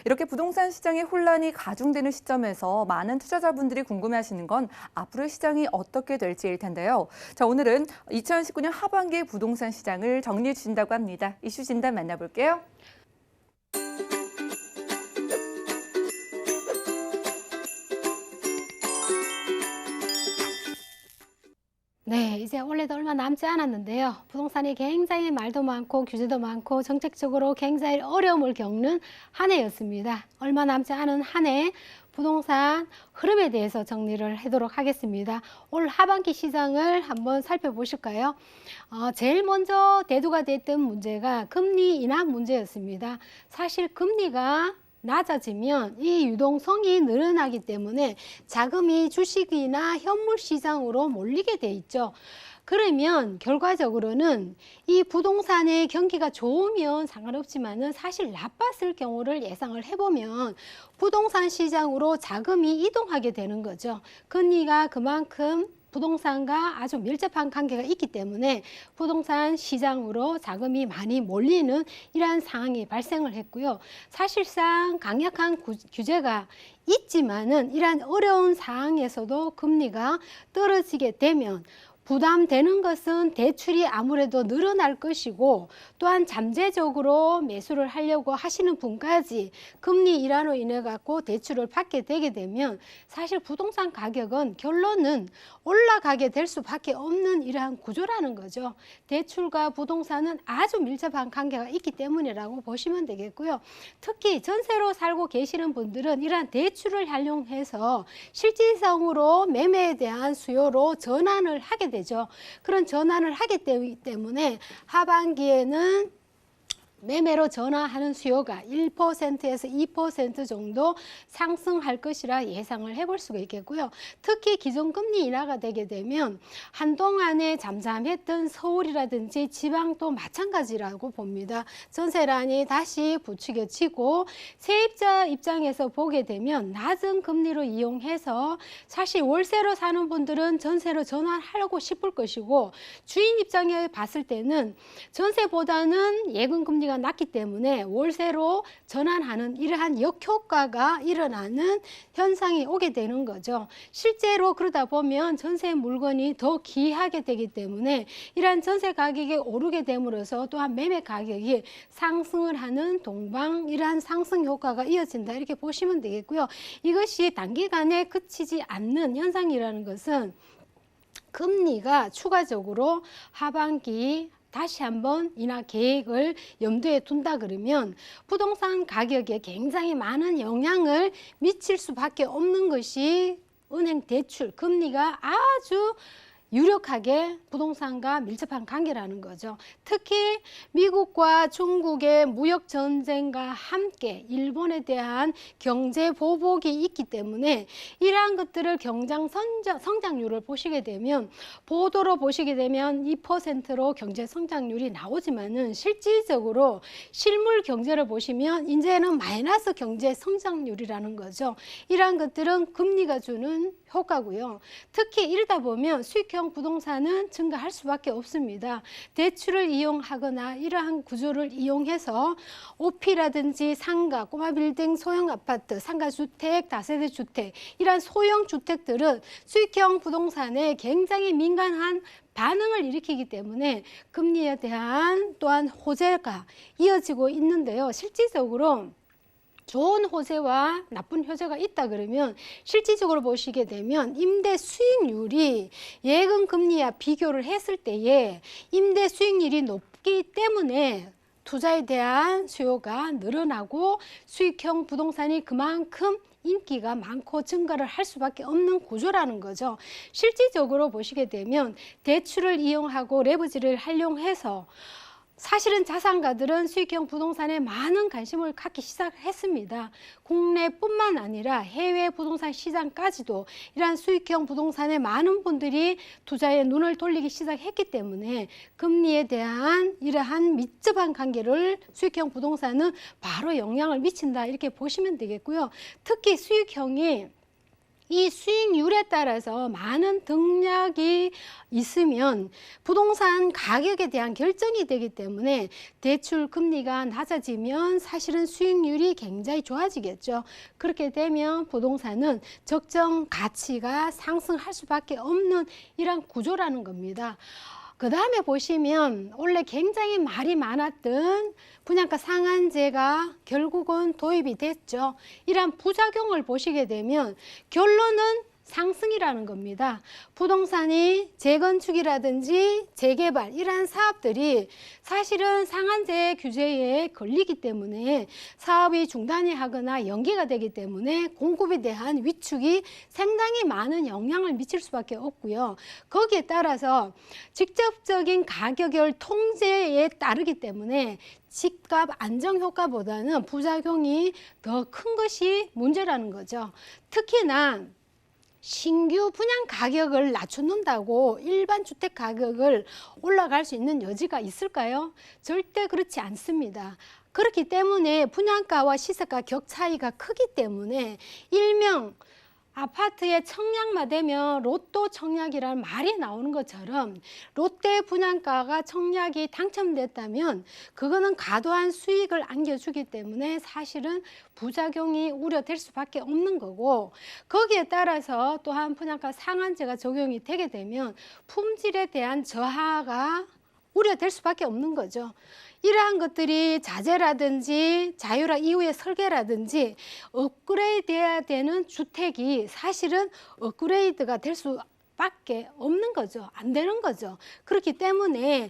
이렇게 부동산 시장의 혼란이 가중되는 시점에서 많은 투자자분들이 궁금해하시는 건 앞으로 시장이 어떻게 될지일 텐데요. 자, 오늘은 2019년 하반기의 부동산 시장을 정리해 주신다고 합니다. 이슈 진단 만나볼게요. 네, 이제 올해도 얼마 남지 않았는데요. 부동산이 굉장히 말도 많고 규제도 많고 정책적으로 굉장히 어려움을 겪는 한 해였습니다. 얼마 남지 않은 한 해 부동산 흐름에 대해서 정리를 하도록 하겠습니다. 올 하반기 시장을 한번 살펴보실까요? 제일 먼저 대두가 됐던 문제가 금리 인하 문제였습니다. 사실 금리가 낮아지면 이 유동성이 늘어나기 때문에 자금이 주식이나 현물 시장으로 몰리게 돼 있죠. 그러면 결과적으로는 이 부동산의 경기가 좋으면 상관없지만은 사실 나빴을 경우를 예상을 해보면 부동산 시장으로 자금이 이동하게 되는 거죠. 금리가 그만큼 부동산과 아주 밀접한 관계가 있기 때문에 부동산 시장으로 자금이 많이 몰리는 이러한 상황이 발생을 했고요. 사실상 강력한 규제가 있지만은 이러한 어려운 상황에서도 금리가 떨어지게 되면 부담되는 것은 대출이 아무래도 늘어날 것이고, 또한 잠재적으로 매수를 하려고 하시는 분까지 금리 인하로 인해 갖고 대출을 받게 되게 되면 사실 부동산 가격은 결론은 올라가게 될 수밖에 없는 이러한 구조라는 거죠. 대출과 부동산은 아주 밀접한 관계가 있기 때문이라고 보시면 되겠고요. 특히 전세로 살고 계시는 분들은 이러한 대출을 활용해서 실질적으로 매매에 대한 수요로 전환을 하게 되죠. 그런 전환을 하기 때문에 하반기에는 매매로 전환하는 수요가 1%에서 2% 정도 상승할 것이라 예상을 해볼 수가 있겠고요. 특히 기존금리 인하가 되게 되면 한동안에 잠잠했던 서울이라든지 지방도 마찬가지라고 봅니다. 전세란이 다시 부추겨지고 세입자 입장에서 보게 되면 낮은 금리로 이용해서 사실 월세로 사는 분들은 전세로 전환하려고 싶을 것이고, 주인 입장에 봤을 때는 전세보다는 예금금리가 낮기 때문에 월세로 전환하는 이러한 역효과가 일어나는 현상이 오게 되는 거죠. 실제로 그러다 보면 전세 물건이 더 귀하게 되기 때문에 이러한 전세 가격이 오르게 됨으로써 또한 매매 가격이 상승을 하는 동방 이러한 상승 효과가 이어진다, 이렇게 보시면 되겠고요. 이것이 단기간에 그치지 않는 현상이라는 것은 금리가 추가적으로 하반기 다시 한번 인하 계획을 염두에 둔다 그러면 부동산 가격에 굉장히 많은 영향을 미칠 수밖에 없는 것이 은행 대출, 금리가 아주 유력하게 부동산과 밀접한 관계라는 거죠. 특히 미국과 중국의 무역 전쟁과 함께 일본에 대한 경제 보복이 있기 때문에 이러한 것들을 경장 성장률을 보시게 되면, 보도로 보시게 되면 2%로 경제 성장률이 나오지만은 실질적으로 실물 경제를 보시면 이제는 마이너스 경제 성장률이라는 거죠. 이러한 것들은 금리가 주는 효과고요. 특히 이러다 보면 수익형 부동산은 증가할 수밖에 없습니다. 대출을 이용하거나 이러한 구조를 이용해서 오피라든지 상가, 꼬마 빌딩, 소형 아파트, 상가주택, 다세대 주택, 이러한 소형 주택들은 수익형 부동산에 굉장히 민감한 반응을 일으키기 때문에 금리에 대한 또한 호재가 이어지고 있는데요. 실질적으로 좋은 호재와 나쁜 호재가 있다 그러면 실질적으로 보시게 되면 임대 수익률이 예금 금리와 비교를 했을 때에 임대 수익률이 높기 때문에 투자에 대한 수요가 늘어나고 수익형 부동산이 그만큼 인기가 많고 증가를 할 수밖에 없는 구조라는 거죠. 실질적으로 보시게 되면 대출을 이용하고 레버리지를 활용해서 사실은 자산가들은 수익형 부동산에 많은 관심을 갖기 시작했습니다. 국내뿐만 아니라 해외 부동산 시장까지도 이러한 수익형 부동산에 많은 분들이 투자에 눈을 돌리기 시작했기 때문에 금리에 대한 이러한 밀접한 관계를 수익형 부동산은 바로 영향을 미친다, 이렇게 보시면 되겠고요. 특히 수익형이 이 수익률에 따라서 많은 등락이 있으면 부동산 가격에 대한 결정이 되기 때문에 대출 금리가 낮아지면 사실은 수익률이 굉장히 좋아지겠죠. 그렇게 되면 부동산은 적정 가치가 상승할 수밖에 없는 이런 구조라는 겁니다. 그 다음에 보시면 원래 굉장히 말이 많았던 분양가 상한제가 결국은 도입이 됐죠. 이런 부작용을 보시게 되면 결론은 상승이라는 겁니다. 부동산이 재건축이라든지 재개발 이러한 사업들이 사실은 상한제 규제에 걸리기 때문에 사업이 중단이 하거나 연기가 되기 때문에 공급에 대한 위축이 상당히 많은 영향을 미칠 수밖에 없고요. 거기에 따라서 직접적인 가격을 통제에 따르기 때문에 집값 안정 효과보다는 부작용이 더 큰 것이 문제라는 거죠. 특히나 신규 분양 가격을 낮춰놓는다고 일반 주택 가격을 올라갈 수 있는 여지가 있을까요? 절대 그렇지 않습니다. 그렇기 때문에 분양가와 시세가 격 차이가 크기 때문에 일명 아파트의 청약만 되면 로또 청약이라는 말이 나오는 것처럼 롯데 분양가가 청약이 당첨됐다면 그거는 과도한 수익을 안겨주기 때문에 사실은 부작용이 우려될 수밖에 없는 거고, 거기에 따라서 또한 분양가 상한제가 적용이 되게 되면 품질에 대한 저하가 우려될 수밖에 없는 거죠. 이러한 것들이 자재라든지 자유라 이후의 설계라든지 업그레이드해야 되는 주택이 사실은 업그레이드가 될 수밖에 없는 거죠. 안 되는 거죠. 그렇기 때문에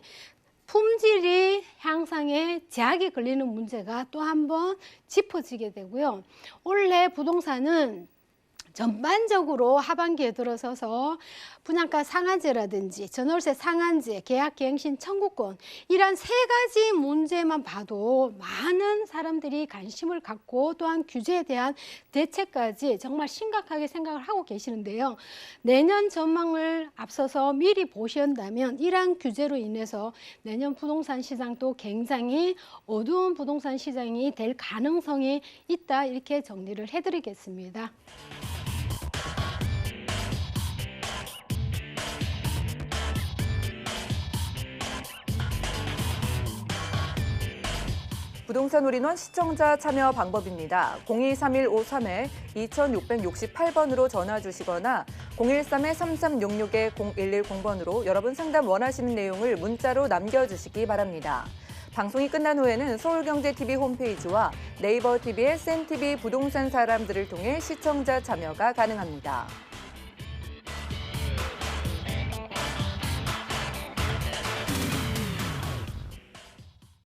품질이 향상에 제약이 걸리는 문제가 또 한 번 짚어지게 되고요. 원래 부동산은 전반적으로 하반기에 들어서서 분양가 상한제라든지 전월세 상한제, 계약갱신 청구권 이런 세 가지 문제만 봐도 많은 사람들이 관심을 갖고 또한 규제에 대한 대책까지 정말 심각하게 생각을 하고 계시는데요. 내년 전망을 앞서서 미리 보신다면 이러한 규제로 인해서 내년 부동산 시장도 굉장히 어두운 부동산 시장이 될 가능성이 있다, 이렇게 정리를 해드리겠습니다. 부동산 올인원 시청자 참여 방법입니다. 023153-2668번으로 전화 주시거나 013-3366-0110번으로 여러분 상담 원하시는 내용을 문자로 남겨주시기 바랍니다. 방송이 끝난 후에는 서울경제TV 홈페이지와 네이버 TV의 센TV 부동산 사람들을 통해 시청자 참여가 가능합니다.